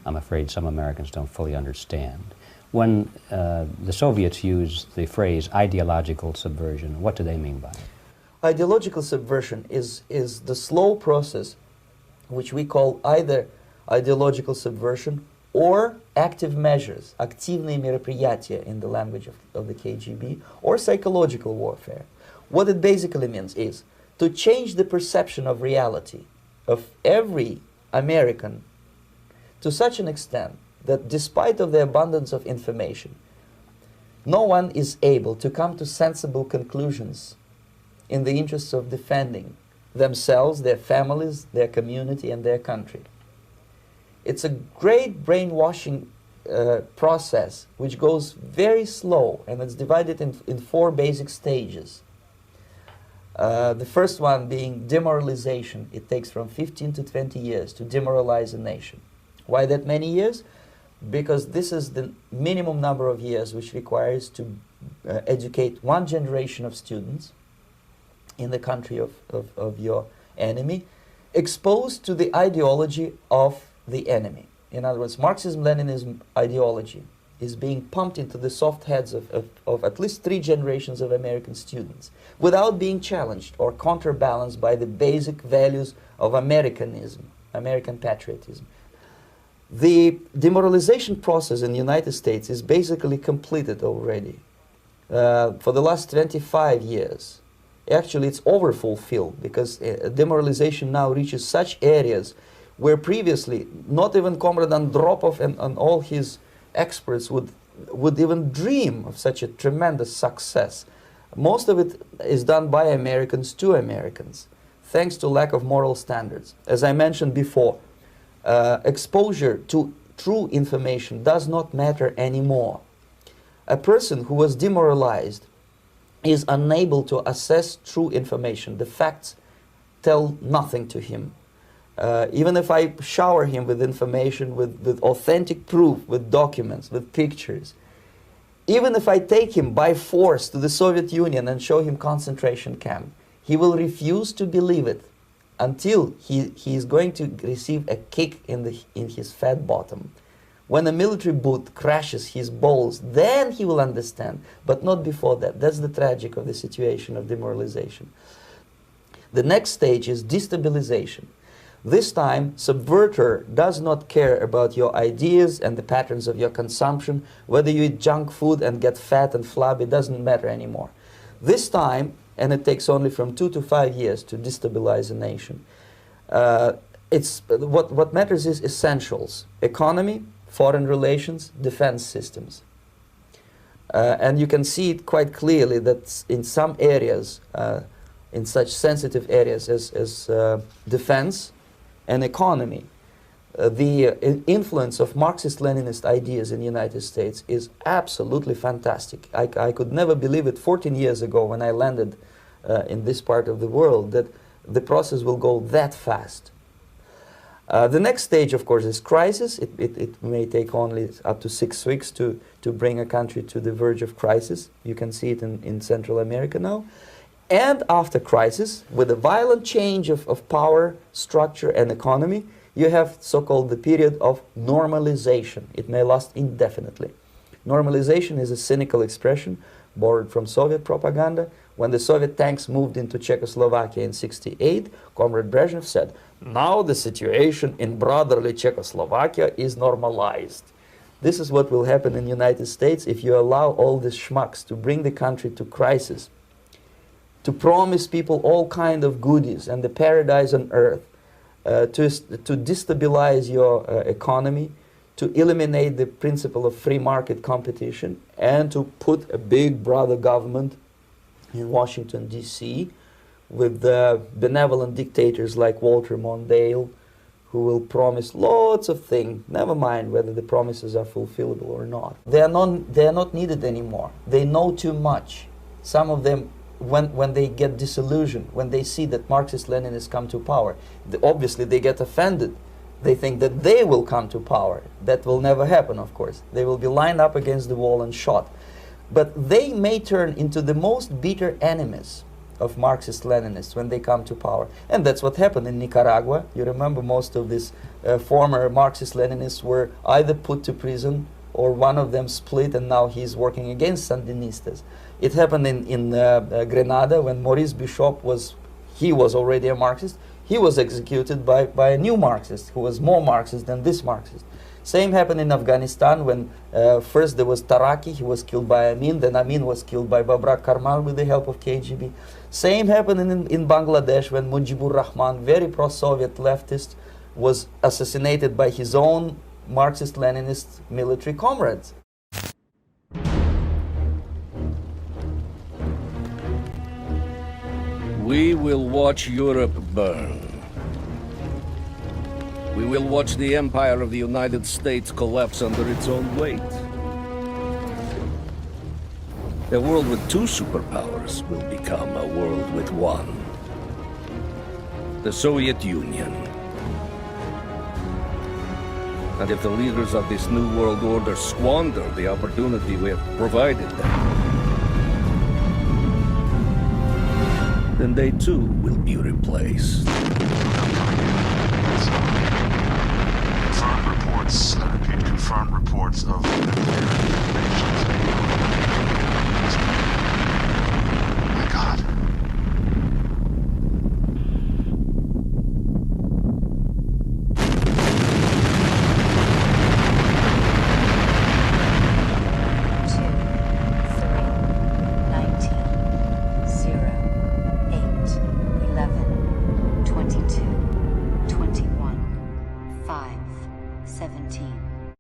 I'm afraid some Americans don't fully understand. When the Soviets used the phrase ideological subversion, what do they mean by it? Ideological subversion is the slow process which we call either ideological subversion or active measures, активные мероприятия in the language of the KGB, or psychological warfare. What it basically means is to change the perception of reality of every American to such an extent that despite of the abundance of information, no one is able to come to sensible conclusions in the interests of defending themselves, their families, their community, and their country. It's a great brainwashing process which goes very slow, and it's divided in 4 basic stages. The first one being demoralization. It takes from 15 to 20 years to demoralize a nation. Why that many years? Because this is the minimum number of years which requires to educate 1 generation of students in the country of your enemy, exposed to the ideology of the enemy. In other words, Marxism-Leninism ideology is being pumped into the soft heads of at least 3 generations of American students without being challenged or counterbalanced by the basic values of Americanism, American patriotism. The demoralization process in the United States is basically completed already. For the last 25 years, actually it's overfulfilled, because demoralization now reaches such areas where previously not even Comrade Andropov and all his experts would even dream of such a tremendous success. Most of it is done by Americans to Americans, thanks to lack of moral standards. As I mentioned before, exposure to true information does not matter anymore. A person who was demoralized is unable to assess true information. The facts tell nothing to him. Even if I shower him with information, with authentic proof, with documents, with pictures, even if I take him by force to the Soviet Union and show him concentration camp, he will refuse to believe it until he is going to receive a kick in his fat bottom. When a military boot crashes his balls, then he will understand, but not before that. That's the tragic of the situation of demoralization. The next stage is destabilization. This time, subverter does not care about your ideas and the patterns of your consumption. Whether you eat junk food and get fat and flabby, doesn't matter anymore. This time, and it takes only from 2 to 5 years to destabilize a nation, what matters is essentials: economy, foreign relations, defense systems. And you can see it quite clearly that in some areas, in such sensitive areas as defense and economy, the influence of Marxist-Leninist ideas in the United States is absolutely fantastic. I could never believe it 14 years ago when I landed in this part of the world, that the process will go that fast. The next stage, of course, is crisis. It may take only up to 6 weeks to bring a country to the verge of crisis. You can see it in Central America now. And after crisis, with a violent change of power, structure, and economy, you have so-called the period of normalization. It may last indefinitely. Normalization is a cynical expression borrowed from Soviet propaganda. When the Soviet tanks moved into Czechoslovakia in '68, Comrade Brezhnev said, "Now the situation in brotherly Czechoslovakia is normalized." This is what will happen in the United States if you allow all these schmucks to bring the country to crisis, to promise people all kind of goodies and the paradise on earth, to destabilize your economy, to eliminate the principle of free market competition, and to put a big brother government in Washington, D.C., with benevolent dictators like Walter Mondale, who will promise lots of things, never mind whether the promises are fulfillable or not. They are not needed anymore. They know too much. Some of them, when they get disillusioned, when they see that Marxist-Leninists come to power, obviously they get offended. They think that they will come to power. That will never happen, of course. They will be lined up against the wall and shot. But they may turn into the most bitter enemies of Marxist-Leninists when they come to power. And that's what happened in Nicaragua. You remember most of these former Marxist-Leninists were either put to prison or one of them split, and now he's working against Sandinistas. It happened in Grenada when Maurice Bishop was already a Marxist. He was executed by a new Marxist who was more Marxist than this Marxist. Same happened in Afghanistan when first there was Taraki, he was killed by Amin, then Amin was killed by Babrak Karmal with the help of KGB. Same happened in Bangladesh when Mujibur Rahman, very pro-Soviet leftist, was assassinated by his own Marxist-Leninist military comrades. We will watch Europe burn. We will watch the empire of the United States collapse under its own weight. A world with two superpowers will become a world with one. The Soviet Union. And if the leaders of this new world order squander the opportunity we have provided them, then they too will be replaced.